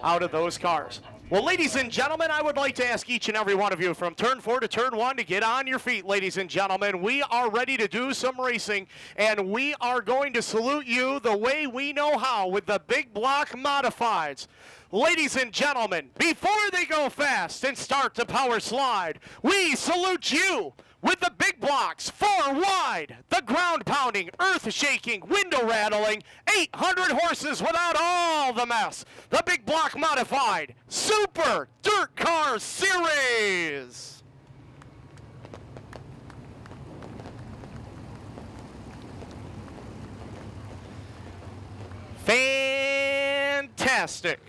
out of those cars. Well, ladies and gentlemen, I would like to ask each and every one of you from turn 4 to turn 1 to get on your feet, ladies and gentlemen. We are ready to do some racing, and we are going to salute you the way we know how with the big block modifieds. Ladies and gentlemen, before they go fast and start to power slide, we salute you with the big blocks, 4 wide, the ground pounding, earth shaking, window rattling, 800 horses without all the mess. The big block modified Super Dirt Car Series. Fantastic.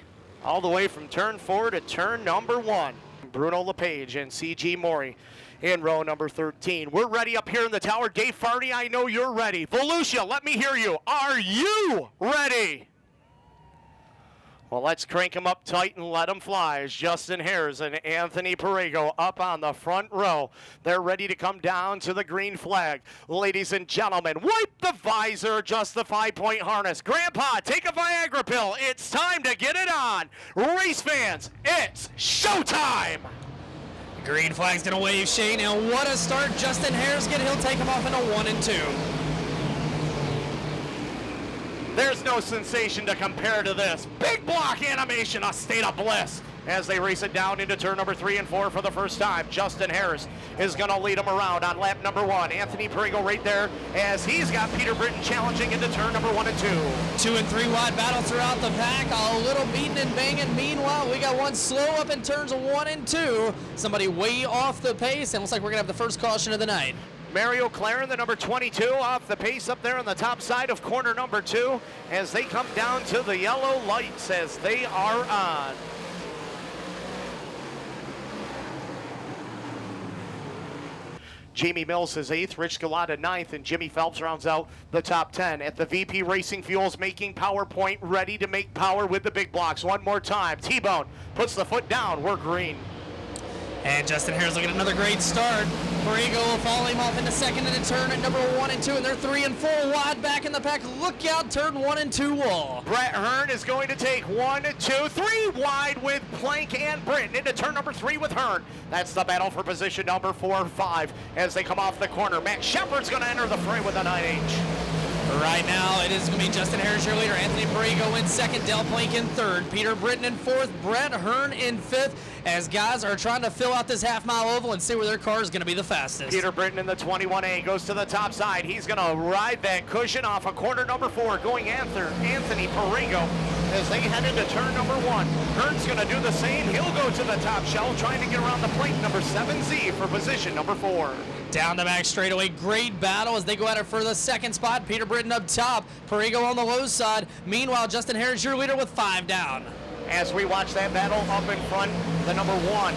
All the way from turn 4 to turn number 1. Bruno LePage and C.G. Maury in row number 13. We're ready up here in the tower. Dave Farney, I know you're ready. Volusia, let me hear you. Are you ready? Well, let's crank them up tight and let them fly as Justin Haers and Anthony Perego up on the front row. They're ready to come down to the green flag. Ladies and gentlemen, wipe the visor, adjust the 5-point harness. Grandpa, take a Viagra pill. It's time to get it on. Race fans, it's showtime. Green flag's gonna wave, Shane, and what a start Justin Haers get. He'll take him off in a 1 and 2. There's no sensation to compare to this. Big block animation, a state of bliss. As they race it down into turn number 3 and 4 for the first time. Justin Haers is going to lead them around on lap number 1. Anthony Perego right there as he's got Peter Britton challenging into turn number 1 and 2. 2 and 3 wide battle throughout the pack. A little beating and banging. Meanwhile, we got one slow up in turns 1 and 2. Somebody way off the pace, and looks like we're going to have the first caution of the night. Mario Claren, the number 22, off the pace up there on the top side of corner number 2 as they come down to the yellow lights as they are on. Jamie Mills is 8th, Rich Galata 9th, and Jimmy Phelps rounds out the top 10. At the VP Racing Fuels making PowerPoint, ready to make power with the big blocks. One more time. T-Bone puts the foot down. We're green. And Justin Haers looking at another great start. Perego will follow him off into second and a turn at number 1 and 2, and they're 3 and 4 wide back in the pack. Look out, turn 1 and 2 wall. Brett Hearn is going to take 1, 2, 3 wide with Plank and Britton into turn number 3 with Hearn. That's the battle for position number 4 and 5 as they come off the corner. Matt Shepard's going to enter the fray with a 9H. Right now, it is going to be Justin Haers, your leader. Anthony Perego in second, Del Plank in third, Peter Britton in fourth, Brett Hearn in fifth, as guys are trying to fill out this half-mile oval and see where their car is going to be the fastest. Peter Britton in the 21A goes to the top side. He's going to ride that cushion off of corner number 4, going after Anthony Perego as they head into turn number 1. Hearn's going to do the same. He'll go to the top shelf, trying to get around the plate number 7Z for position number 4. Down the back straightaway, great battle as they go at it for the second spot. Peter Britton up top, Perego on the low side. Meanwhile, Justin Haers, your leader, with 5 down. As we watch that battle up in front, the number 1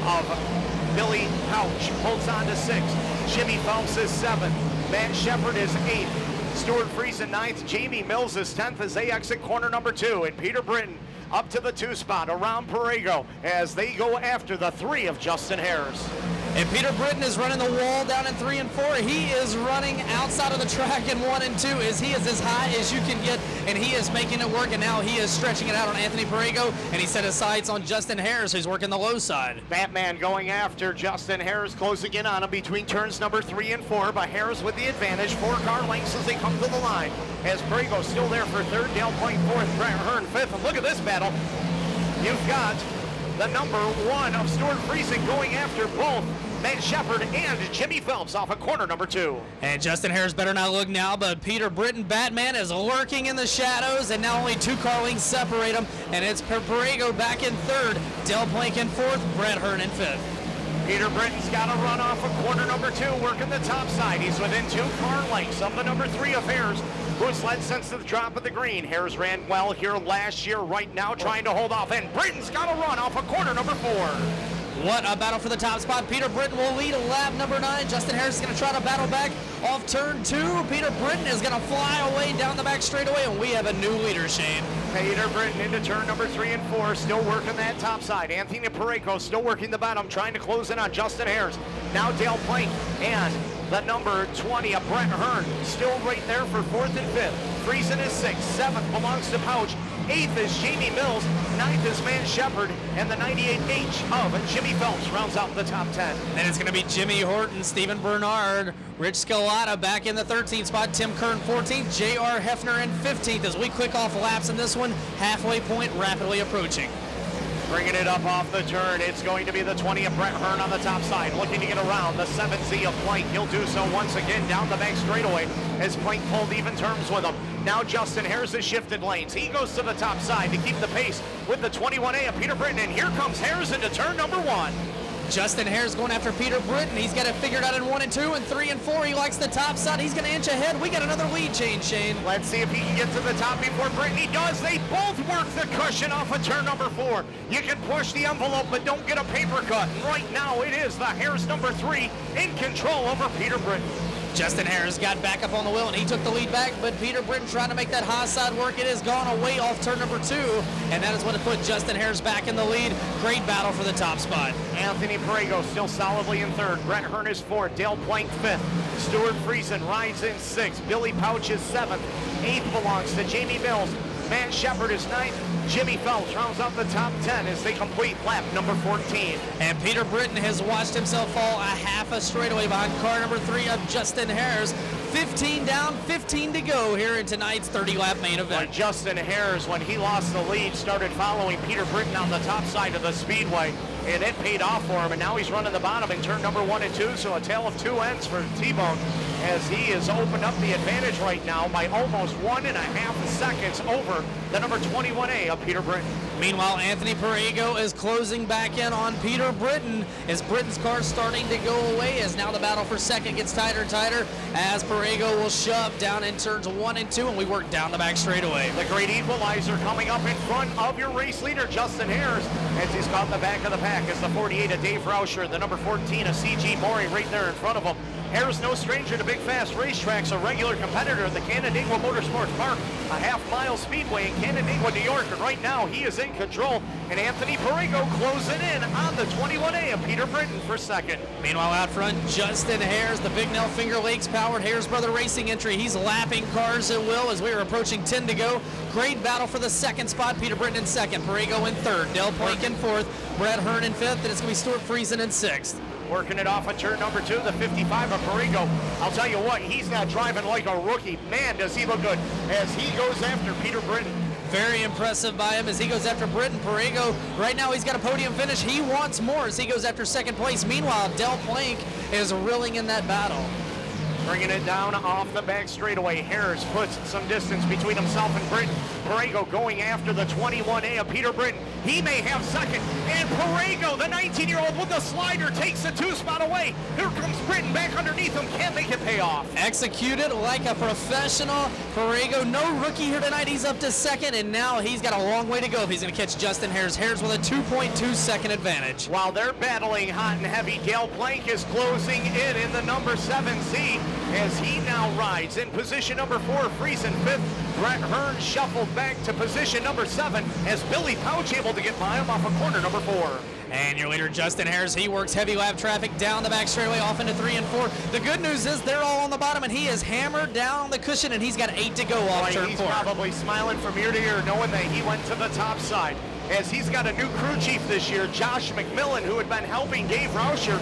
of Billy Pouch holds on to 6th. Jimmy Phelps is 7th. Matt Shepard is 8th. Stuart Friesen 9th. Jamie Mills is 10th as they exit corner number 2. And Peter Britton up to the 2 spot around Perego as they go after the 3 of Justin Haers. And Peter Britton is running the wall down in 3 and 4. He is running outside of the track in 1 and 2 as he is as high as you can get, and he is making it work, and now he is stretching it out on Anthony Perego, and he set his sights on Justin Haers, who's working the low side. Batman going after Justin Haers, closing in on him between turns number 3 and 4, but Haers with the advantage, 4 car lengths as they come to the line. As Perego still there for 3rd, Dale Point 4th, Brett Hearn 5th, and look at this battle. You've got the number 1 of Stuart Friesen going after both Matt Shepard and Jimmy Phelps off of corner number 2. And Justin Haers better not look now, but Peter Britton, Batman, is lurking in the shadows, and now only 2 car lengths separate them, and it's Perego back in 3rd, Del Plank in 4th, Brett Hearn in 5th. Peter Britton's got to run off of corner number 2, working the top side. He's within 2 car lengths of the number 3 of Haers, who's led since the drop of the green. Haers ran well here last year, right now trying to hold off, and Britton's got to run off of corner number 4. What a battle for the top spot. Peter Britton will lead lap number 9. Justin Haers is going to try to battle back off turn 2. Peter Britton is going to fly away down the back straightaway, and we have a new leader, Shane. Peter Britton into turn number 3 and 4, still working that top side. Anthony Perego still working the bottom, trying to close in on Justin Haers. Now Dale Plank and the number 20 of Brett Hearn still right there for 4th and 5th. Friesen is 6th, 7th belongs to Pouch. 8th is Jamie Mills, ninth is Man Shepherd, and the 98H of Jimmy Phelps rounds out the top 10. Then it's going to be Jimmy Horton, Stephen Bernard, Rich Scalata back in the 13th spot, Tim Kern 14th, J.R. Hefner in 15th as we click off laps in this one, halfway point rapidly approaching. Bringing it up off the turn, it's going to be the 20 of Brett Hearn on the top side, looking to get around the 7Z of Plank. He'll do so once again down the back straightaway as Plank pulled even terms with him. Now Justin Haers has shifted lanes. He goes to the top side to keep the pace with the 21A of Peter Britton, and here comes Haers into turn number 1. Justin Haers going after Peter Britton. He's got it figured out in 1 and 2 and 3 and 4. He likes the top side. He's going to inch ahead. We got another lead change, Shane. Let's see if he can get to the top before Britton. He does. They both work the cushion off of turn number 4. You can push the envelope, but don't get a paper cut. And right now it is the Haers number 3 in control over Peter Britton. Justin Haers got back up on the wheel and he took the lead back, but Peter Britton trying to make that high side work. It has gone away off turn number 2, and that is what put Justin Haers back in the lead. Great battle for the top spot. Anthony Perego still solidly in 3rd. Brett Hearn is 4th. Dale Plank 5th. Stuart Friesen rides in 6th. Billy Pouch is 7th. 8th belongs to Jamie Mills. Man Shepherd is 9th. Jimmy Phelps rounds out the top 10 as they complete lap number 14. And Peter Britton has watched himself fall a half a straightaway behind car number 3 of Justin Haers. 15 down, 15 to go here in tonight's 30-lap main event. Justin Haers, when he lost the lead, started following Peter Britton on the top side of the speedway, and it paid off for him, and now he's running the bottom in turn number 1 and 2, so a tale of 2 ends for T-Bone as he has opened up the advantage right now by almost 1.5 seconds over the number 21A of Peter Britton. Meanwhile, Anthony Perego is closing back in on Peter Britton as Britton's car starting to go away as now the battle for second gets tighter and tighter as Perego will shove down in turns 1 and 2 and we work down the back straightaway. The great equalizer coming up in front of your race leader, Justin Haers, as he's caught in the back of the pack as the 48 of Dave Rauscher, the number 14 of C.G. Maury right there in front of him. Haers no stranger to big fast racetracks, a regular competitor at the Canandaigua Motorsports Park, a half-mile speedway in Canandaigua, New York, and right now he is in control, and Anthony Perego closing in on the 21A of Peter Britton for second. Meanwhile, out front, Justin Haers, the Big Nell Finger Lakes powered Haers Brother Racing entry. He's lapping cars at will as we are approaching 10 to go. Great battle for the second spot. Peter Britton in second, Perego in third, Dale Plank in fourth, Brett Hearn in fifth, and it's going to be Stuart Friesen in sixth. Working it off on turn number 2, the 55 of Perego. I'll tell you what, he's not driving like a rookie. Man, does he look good as he goes after Peter Britton. Very impressive by him as he goes after Britton. Perego, right now he's got a podium finish. He wants more as he goes after second place. Meanwhile, Del Plank is reeling in that battle. Bringing it down off the back straightaway. Haers puts some distance between himself and Britton. Perego going after the 21A of Peter Britton. He may have second. And Perego, the 19-year-old with the slider, takes the 2 spot away. Here comes Britton back underneath him. Can't make it pay off. Executed like a professional. Perego, no rookie here tonight. He's up to second, and now he's got a long way to go if he's going to catch Justin Haers. Haers with a 2.2 second advantage. While they're battling hot and heavy, Dale Plank is closing in the number 7Z as he now rides in position number 4, Friesen 5th. Brett Hearn shuffled back to position number 7 as Billy Pouch able to get by him off of corner number 4. And your leader, Justin Haers, he works heavy lap traffic down the back straightaway off into 3 and 4. The good news is they're all on the bottom, and he is hammered down on the cushion, and he's got 8 to go off turn 4. He's probably smiling from ear to ear knowing that he went to the top side, as he's got a new crew chief this year, Josh McMillan, who had been helping Dave Rauscher,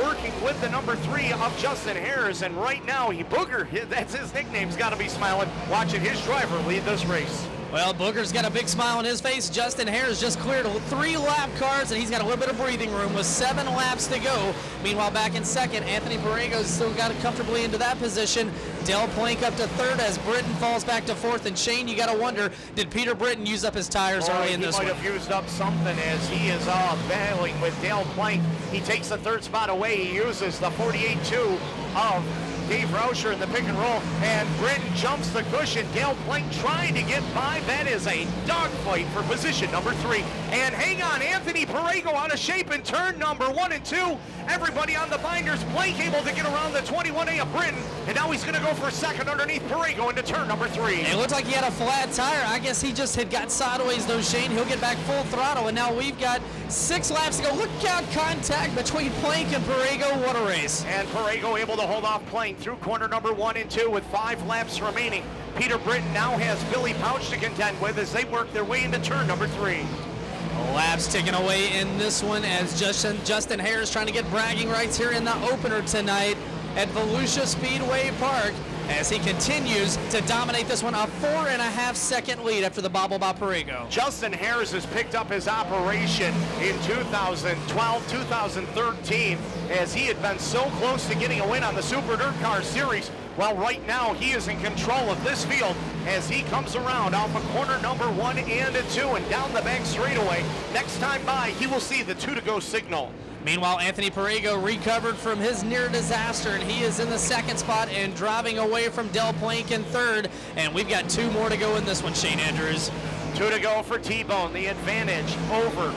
working with the number 3 of Justin Haers, and right now Booger, that's his nickname, has got to be smiling watching his driver lead this race. Well, Booger's got a big smile on his face. Justin Haers just cleared 3 lap cars, and he's got a little bit of breathing room with 7 laps to go. Meanwhile, back in second, Anthony Perego's still got it comfortably into that position. Dale Plank up to third as Britton falls back to fourth. And Shane, you got to wonder, did Peter Britton use up his tires early in this one? He might have used up something as he is battling with Dale Plank. He takes the 3rd spot away. He uses the 48-2 of Dave Rauscher in the pick and roll, and Britton jumps the cushion. Dale Plank trying to get by. That is a dogfight for position number 3. And hang on, Anthony Perego out of shape in turn number 1 and 2. Everybody on the binders. Plank able to get around the 21A of Britton, and now he's going to go for second underneath Perego into turn number 3. It looked like he had a flat tire. I guess he just had got sideways though, Shane. He'll get back full throttle, and now we've got 6 laps to go. Look out, contact between Plank and Perego. What a race. And Perego able to hold off Plank through corner number 1 and 2 with 5 laps remaining. Peter Britton now has Billy Pouch to contend with as they work their way into turn number 3. Laps ticking away in this one as Justin Haers trying to get bragging rights here in the opener tonight at Volusia Speedway Park as he continues to dominate this one, a 4.5-second lead after the bobble by Perego. Justin Haers has picked up his operation in 2012, 2013, as he had been so close to getting a win on the Super Dirtcar Series. Well, right now he is in control of this field as he comes around off of corner number 1 and 2 and down the back straightaway. Next time by, he will see the 2 to go signal. Meanwhile, Anthony Perego recovered from his near disaster, and he is in the second spot and driving away from Del Plank in third. And we've got 2 more to go in this one, Shane Andrews. 2 to go for T-Bone. The advantage over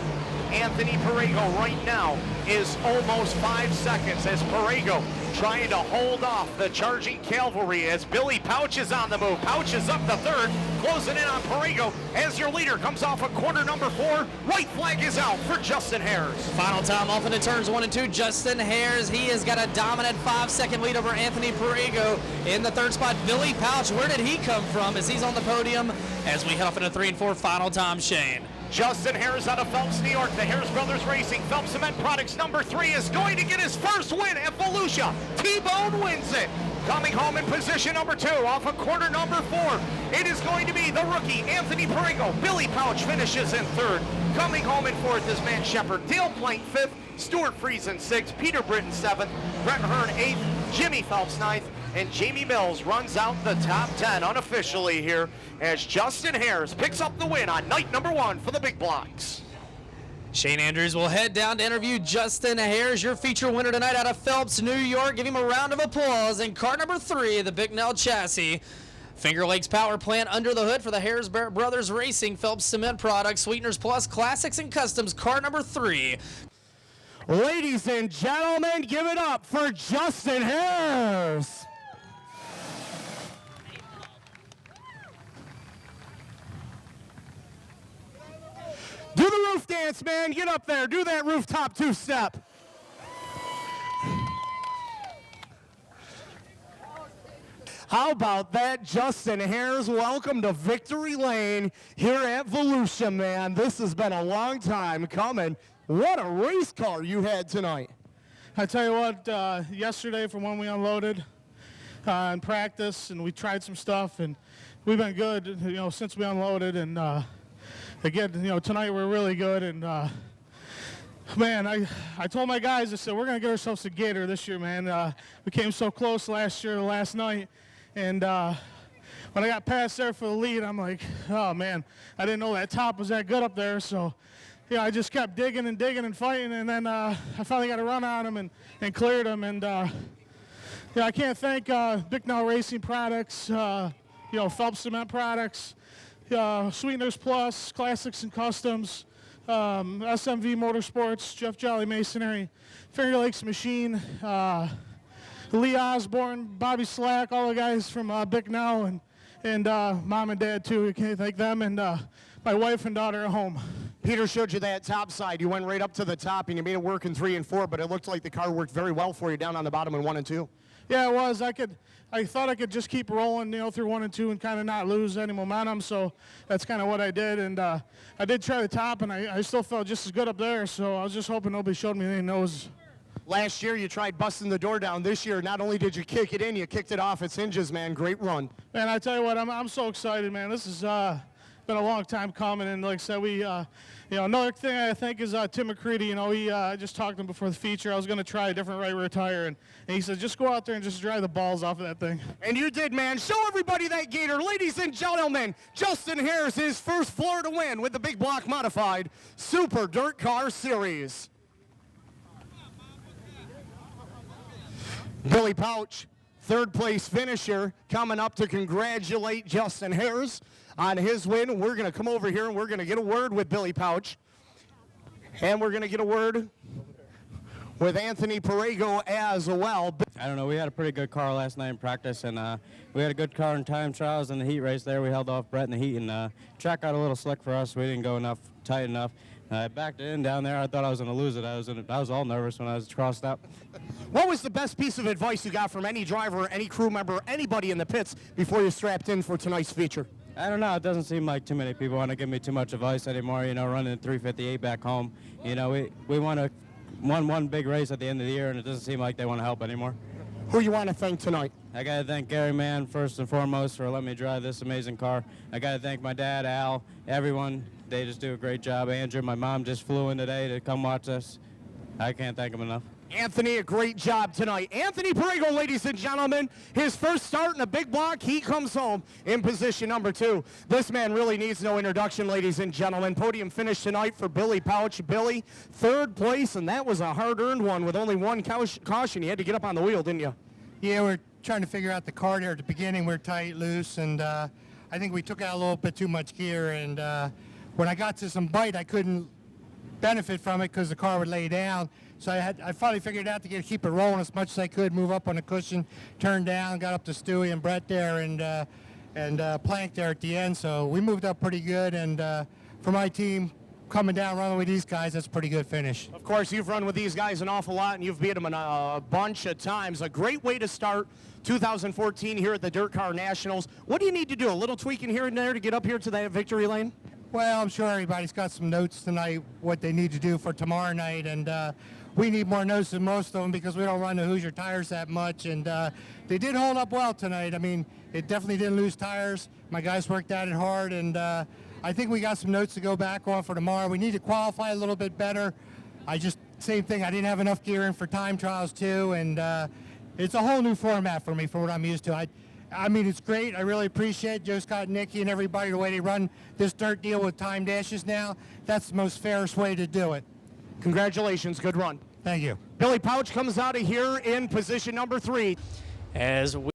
Anthony Perego right now is almost 5 seconds as Perego trying to hold off the charging cavalry as Billy Pouch is on the move. Pouch is up to third, closing in on Perego as your leader comes off of corner number 4. White flag is out for Justin Haers. Final time off into turns 1 and 2. Justin Haers, he has got a dominant 5-second lead over Anthony Perego in the third spot. Billy Pouch, where did he come from as he's on the podium as we head off into 3 and 4. Final time, Shane. Justin Haers out of Phelps, New York. The Haers Brothers Racing. Phelps Cement Products number 3 is going to get his first win at Volusia. T-Bone wins it. Coming home in position number 2 off of corner number 4. It is going to be the rookie, Anthony Perego. Billy Pouch finishes in third. Coming home in fourth is Matt Shepard. Dale Plank 5th. Stuart Friesen 6th. Peter Britton 7th. Brett Hearn 8th. Jimmy Phelps 9th. And Jamie Mills runs out the top 10 unofficially here as Justin Haers picks up the win on night number 1 for the big blocks. Shane Andrews will head down to interview Justin Haers, your feature winner tonight out of Phelps, New York. Give him a round of applause. And car number 3, the Bicknell chassis. Finger Lakes Power Plant under the hood for the Haers Brothers Racing, Phelps Cement Products, Sweeteners Plus, Classics and Customs, car number 3. Ladies and gentlemen, give it up for Justin Haers. Do the roof dance, man. Get up there. Do that rooftop 2-step. How about that, Justin Haers? Welcome to Victory Lane here at Volusia, man. This has been a long time coming. What a race car you had tonight. I tell you what, yesterday from when we unloaded in practice, and we tried some stuff, and we've been good, since we unloaded, and again, tonight we're really good, and man, I told my guys, I said, we're going to get ourselves a gator this year, man. We came so close last night, and when I got past there for the lead, I'm like, oh man, I didn't know that top was that good up there, so I just kept digging and fighting, and then I finally got a run on him and cleared him, and I can't thank Bicknell Racing Products, Phelps Cement Products, Sweeteners Plus, Classics and Customs, SMV Motorsports, Jeff Jolly Masonry, Finger Lakes Machine, Lee Osborne, Bobby Slack, all the guys from Bicknell, and Mom and Dad too. I can't thank them, and my wife and daughter at home. Peter showed you that top side. You went right up to the top, and you made it work in 3 and 4, but it looked like the car worked very well for you down on the bottom in 1 and 2. Yeah, it was. I thought I could just keep rolling, through 1 and 2 and kind of not lose any momentum, so that's kind of what I did. And I did try the top, and I still felt just as good up there, so I was just hoping nobody showed me any nose. Last year, you tried busting the door down. This year, not only did you kick it in, you kicked it off its hinges, man. Great run. Man, I tell you what, I'm so excited, man. This has been a long time coming, and like I said, we, another thing I think is Tim McCready. I just talked to him before the feature. I was going to try a different right rear tire, and he said, just go out there and just drive the balls off of that thing. And you did, man. Show everybody that gator. Ladies and gentlemen, Justin Haers, his first Florida win with the Big Block Modified Super Dirt Car Series. Billy Pouch, third place finisher, coming up to congratulate Justin Haers on his win. We're going to come over here and we're going to get a word with Billy Pouch. And we're going to get a word with Anthony Perego as well. I don't know, we had a pretty good car last night in practice, and we had a good car in time trials in the heat race there. We held off Brett in the heat, and track got a little slick for us. We didn't go tight enough. I backed it in down there. I thought I was going to lose it. I was all nervous when I was crossed up. What was the best piece of advice you got from any driver, any crew member, anybody in the pits before you strapped in for tonight's feature? I don't know. It doesn't seem like too many people want to give me too much advice anymore. You know, running 358 back home. You know, we won one big race at the end of the year, and it doesn't seem like they want to help anymore. Who you want to thank tonight? I got to thank Gary Mann first and foremost for letting me drive this amazing car. I got to thank my dad, Al, everyone. They just do a great job. Andrew, my mom just flew in today to come watch us. I can't thank them enough. Anthony, a great job tonight. Anthony Perego, ladies and gentlemen, his first start in a big block. He comes home in position number 2. This man really needs no introduction, ladies and gentlemen. Podium finish tonight for Billy Pouch. Billy, 3rd place, and that was a hard-earned one with only one caution. You had to get up on the wheel, didn't you? Yeah, we're trying to figure out the car there at the beginning. We're tight, loose, and I think we took out a little bit too much gear. And when I got to some bite, I couldn't benefit from it because the car would lay down. So I finally figured out to keep it rolling as much as I could, move up on the cushion, turn down, got up to Stewie and Brett there, and Plank there at the end. So we moved up pretty good, and for my team, coming down running with these guys, that's a pretty good finish. Of course, you've run with these guys an awful lot, and you've beat them a bunch of times. A great way to start 2014 here at the Dirtcar Nationals. What do you need to do? A little tweaking here and there to get up here to that victory lane? Well, I'm sure everybody's got some notes tonight, what they need to do for tomorrow night, and we need more notes than most of them because we don't run the Hoosier tires that much, and they did hold up well tonight. I mean, it definitely didn't lose tires. My guys worked at it hard, and I think we got some notes to go back on for tomorrow. We need to qualify a little bit better. Same thing, I didn't have enough gear in for time trials too, and it's a whole new format for me for what I'm used to. I mean, it's great. I really appreciate Joe Scott, Nicky, and everybody, the way they run this dirt deal with time dashes now. That's the most fairest way to do it. Congratulations, good run. Thank you. Billy Pouch comes out of here in position number 3. As we